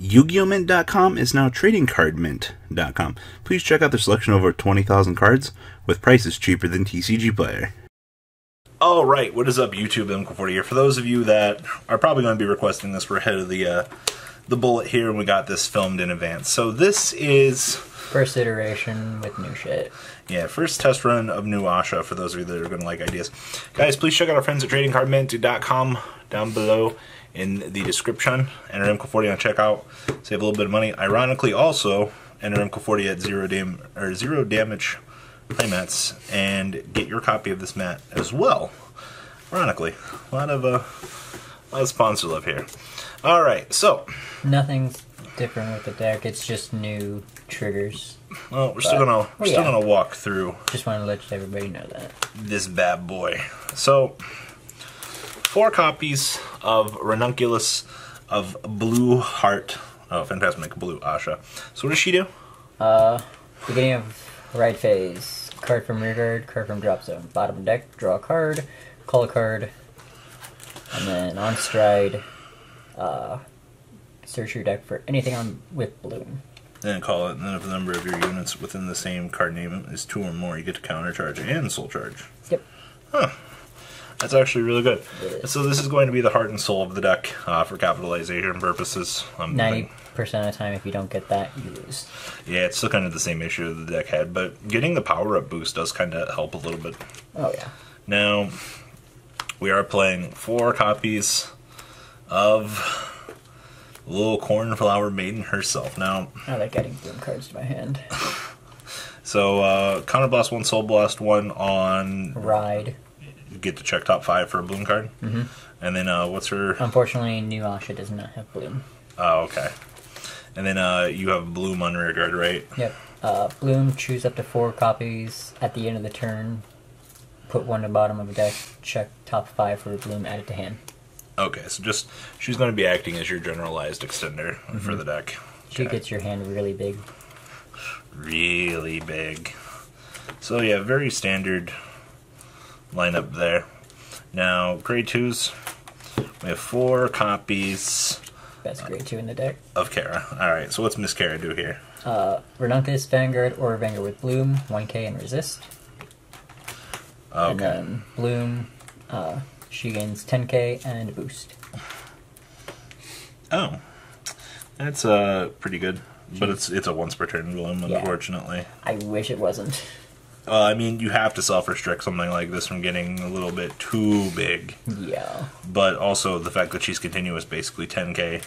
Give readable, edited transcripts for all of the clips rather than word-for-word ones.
Yu-Gi-Oh! Mint.com is now TradingCardMint.com. Please check out their selection of over 20,000 cards with prices cheaper than TCG Player. Alright, what is up YouTube, MK40 here. For those of you that are probably going to be requesting this, we're ahead of the bullet here and we got this filmed in advance. So this is... first iteration with new shit. Yeah, first test run of new Ahsha for those of you that are going to like ideas. Guys, please check out our friends at TradingCardMint.com down below in the description. Enter MK40 on checkout, save a little bit of money. Ironically, also enter MK40 at zero damage playmats and get your copy of this mat as well. Ironically, a lot of sponsor love here. All right, so nothing's different with the deck. It's just new triggers. Well, we're still gonna walk through. Just want to let everybody know that this bad boy. So, 4 copies of Ranunculus of Blue Heart. Oh, Phantasmic Blue Ahsha. So what does she do? Beginning of right phase. Card from rear guard, card from drop zone. Bottom of deck, draw a card, call a card, and then on stride, search your deck for anything on with bloom. Then call it, and then if the number of your units within the same card name is 2 or more, you get to counter charge and soul charge. Yep. Huh. That's actually really good. So this is going to be the heart and soul of the deck for capitalization purposes. 90% of the time, if you don't get that, you lose. Yeah, it's still kind of the same issue the deck had, but getting the power-up boost does kind of help a little bit. Oh, yeah. Now, we are playing 4 copies of Little Cornflower Maiden herself. Now, I like adding bloom cards to my hand. So, Counter Blast 1, Soul Blast 1 on... Ride. You get to check top 5 for a bloom card. Mm-hmm. And then, what's her... Unfortunately, new Ahsha does not have bloom. Oh, okay. And then, you have bloom on rear guard, right? Yep. Bloom, choose up to 4 copies at the end of the turn. Put 1 to the bottom of the deck. Check top 5 for bloom, add it to hand. Okay, so just... she's going to be acting as your generalized extender for the deck. She gets your hand really big. Really big. So, yeah, very standard lineup there. Now, grade 2s, we have 4 copies. Best grade 2 in the deck. Of Kara. Alright, so what's Miss Kara do here? Ranunculus Vanguard or Vanguard with Bloom, 1k and resist. Okay. And then Bloom, she gains 10k and a boost. Oh. That's pretty good. But it's a once per turn Bloom, unfortunately. I wish it wasn't. I mean, you have to self-restrict something like this from getting a little bit too big. Yeah. But also the fact that she's continuous, basically 10k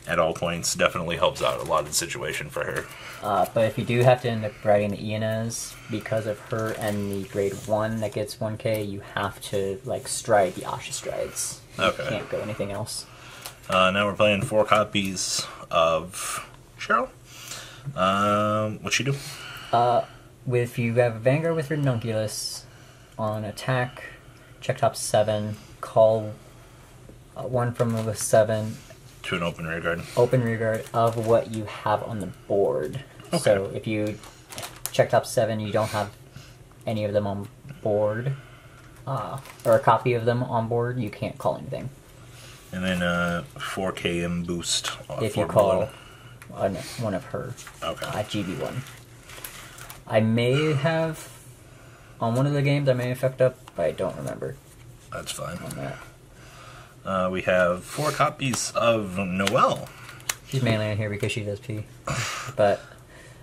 at all points, definitely helps out a lot of the situation for her. But if you do have to end up riding the Ianaz, because of her and the grade 1 that gets 1k, you have to, like, stride the Ahsha strides. Okay. You can't go anything else. Now we're playing 4 copies of Cheryl. What'd she do? If you have a Vanguard with Ranunculus, on attack, check top 7, call 1 from the 7. To an open rear guard. Open rear guard of what you have on the board. Okay. So if you check top 7, you don't have any of them on board, or a copy of them on board, you can't call anything. And then 4km boost. If you call one of her. Okay. GB1. I may have, on one of the games, I may have fucked up, but I don't remember. That's fine. On that. We have 4 copies of Noelle. She's mainly in here because she does pee. But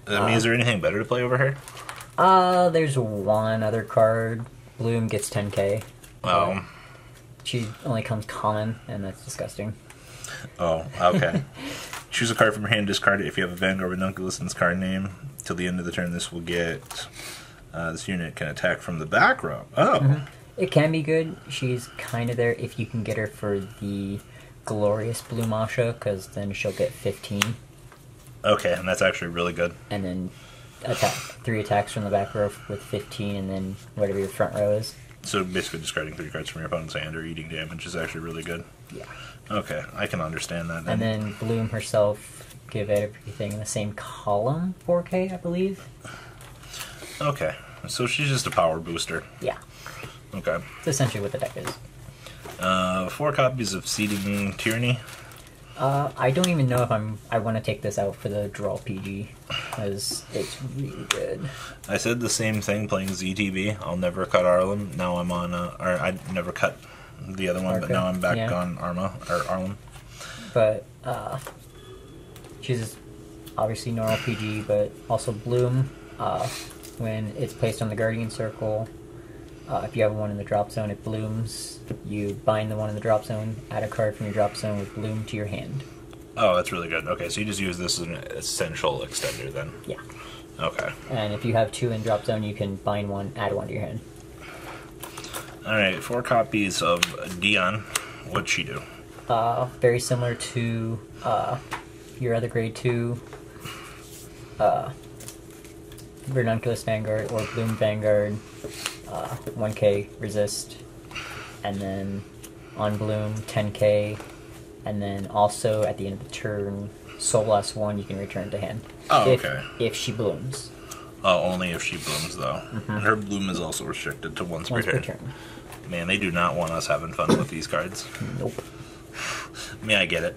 I mean, is there anything better to play over her? there's one other card. Bloom gets 10k. Oh. She only comes common, and that's disgusting. Oh, okay. Choose a card from your hand, discard it. If you have a Vanguard Ranunculus in this card name, till the end of the turn, this will get... this unit can attack from the back row. Oh. It can be good. She's kind of there if you can get her for the Glorious Bloom Ahsha, because then she'll get 15. Okay, and that's actually really good. And then 3 attacks from the back row with 15, and then whatever your front row is. So basically discarding 3 cards from your opponent's hand or eating damage is actually really good. Yeah. Okay, I can understand that then. And then Bloom herself, give everything in the same column, 4k, I believe. Okay, so she's just a power booster. Yeah. Okay. That's essentially what the deck is. 4 copies of Seeding Tyranny. I don't even know if I want to take this out for the draw PG, because it's really good. I said the same thing playing ZTV. I'll never cut Arlen. Now I'm on, or I never cut the other one, but now I'm back on Arlen. But, she's obviously normal PG, but also Bloom. When it's placed on the Guardian Circle, if you have one in the drop zone, it blooms. You bind the one in the drop zone, add a card from your drop zone with Bloom to your hand. Oh, that's really good. Okay, so you just use this as an essential extender then? Yeah. Okay. And if you have 2 in drop zone, you can bind one, add one to your hand. Alright, 4 copies of Dion. What'd she do? Very similar to your other grade 2 Ranunculus Vanguard or Bloom Vanguard. 1k resist, and then on Bloom 10k, and then also at the end of the turn, Soul Blast 1 you can return to hand. Oh, okay. If she blooms. Oh, only if she blooms though. And her bloom is also restricted to once per turn. Man, they do not want us having fun with these cards. Nope. I mean, I get it.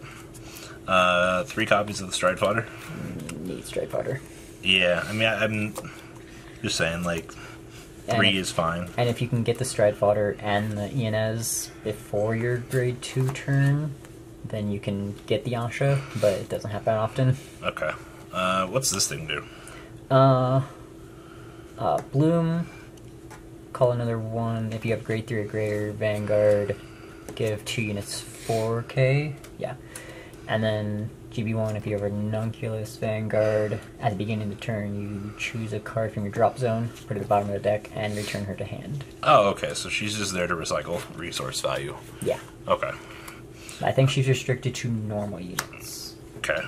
3 copies of the Stride Fodder. Need Stride Fodder. Yeah, I mean, I'm just saying, like, 3 is fine. And if you can get the Stride Fodder and the Inez before your grade 2 turn, then you can get the Ahsha, but it doesn't happen often. Okay. What's this thing do? Bloom, call another 1. If you have grade 3 or greater, Vanguard, give 2 units 4k. Yeah. And then GB1, if you have a Ranunculus Vanguard, at the beginning of the turn, you choose a card from your drop zone, put it at the bottom of the deck, and return her to hand. Oh, okay, so she's just there to recycle resource value. Yeah. Okay. I think she's restricted to normal units. Okay.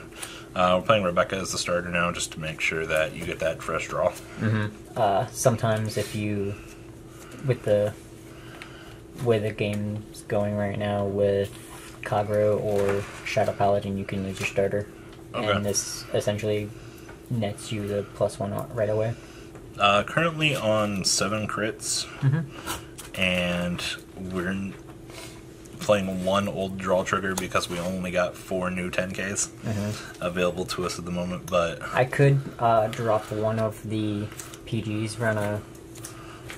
We're playing Rebecca as the starter now, just to make sure that you get that fresh draw. Mm-hmm. Sometimes if you, with the way the game's going right now, with Kagro or Shadow Paladin, you can lose your starter. Okay. And this essentially nets you the +1 right away. Currently on 7 crits, and we're playing 1 old draw trigger because we only got 4 new 10Ks available to us at the moment. But I could drop one of the PGs, run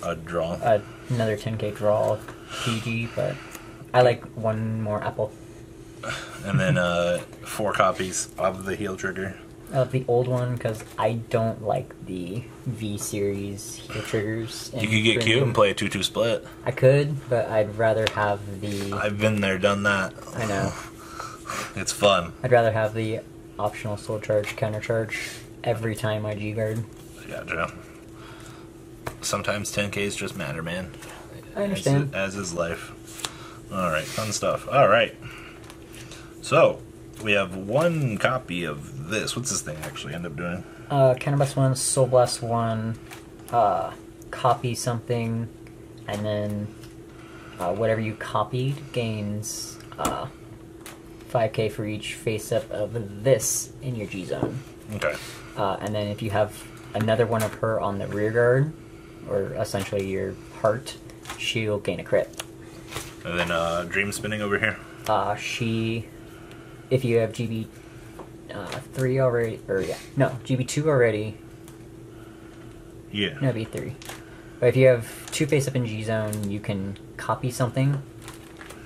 another 10K draw PG, but I like 1 more apple. And then 4 copies of the heal trigger. The old one, because I don't like the V-Series heal triggers. You could get cute and play a 2-2 split. I could, but I'd rather have the... I've been there, done that. I know. It's fun. I'd rather have the optional soul charge, counter charge every time I G-guard. Gotcha. Sometimes 10Ks just matter, man. I understand. As is life. Alright, fun stuff. Alright. So, we have 1 copy of this. What's this thing actually end up doing? Counterblast 1, Soul Blast 1, copy something, and then whatever you copied gains 5k for each face-up of this in your G-Zone. Okay. And then if you have another one of her on the rear guard, or essentially your heart, she'll gain a crit. And then Dream Spinning over here? If you have GB 3 already, GB 2 already. Yeah. No, it'd be 3. But if you have 2 face up in G zone, you can copy something,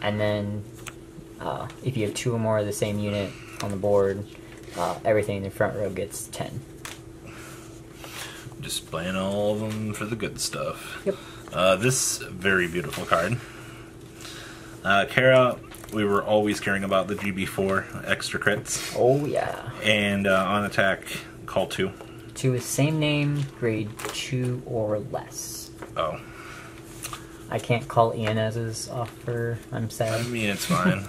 and then if you have 2 or more of the same unit on the board, everything in the front row gets 10. Just playing all of them for the good stuff. Yep. This very beautiful card. Kara, we were always caring about the GB4 extra crits. Oh, yeah. And on attack, call 2. 2 is same name, grade 2 or less. Oh. I can't call Inez's offer. I'm sad. I mean, it's fine.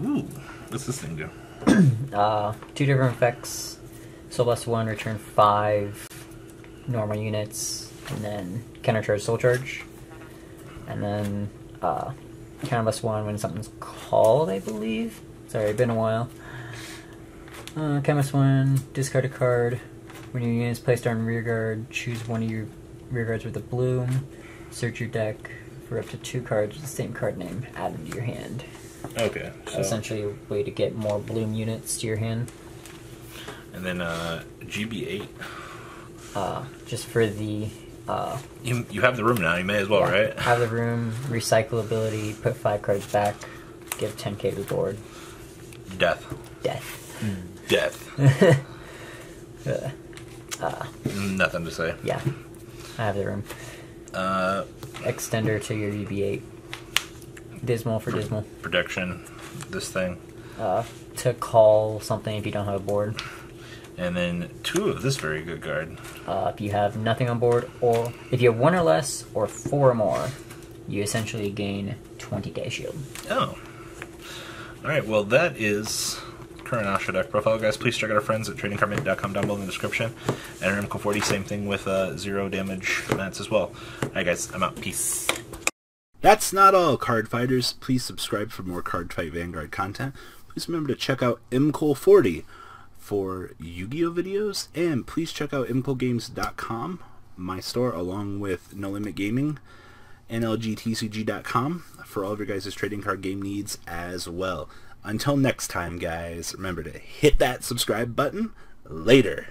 Woo. What's this thing do? 2 different effects. Soul Blast 1, return 5 normal units, and then counter charge, soul charge. And then Counterblast 1 when something's called, I believe. Sorry, it's been a while. Counterblast 1, discard a card. When your unit is placed on rear guard, choose one of your rear guards with a bloom. Search your deck for up to 2 cards with the same card name. Add them to your hand. Okay. So. Essentially a way to get more bloom units to your hand. And then GB8. Just for the... you have the room now, you may as well, yeah, right? Have the room, recyclability, put 5 cards back, give 10k reward. Death. Nothing to say. Yeah, I have the room. Extender to your UB8. Dismal for Dismal. Protection, this thing. To call something if you don't have a board. And then 2 of this very good card. If you have nothing on board, or if you have 1 or less, or 4 or more, you essentially gain 20k shield. Oh. Alright, well that is current Ahsha deck profile, guys. Please check out our friends at tradingcardmint.com down below in the description. And RMCO40, same thing with 0 damage mats as well. Alright guys, I'm out. Peace. That's not all, card fighters. Please subscribe for more Cardfight Vanguard content. Please remember to check out MCO40 for Yu-Gi-Oh videos, and please check out imcogames.com, my store, along with No Limit Gaming, NLGTCG.com for all of your guys' trading card game needs as well. Until next time, guys, remember to hit that subscribe button. Later.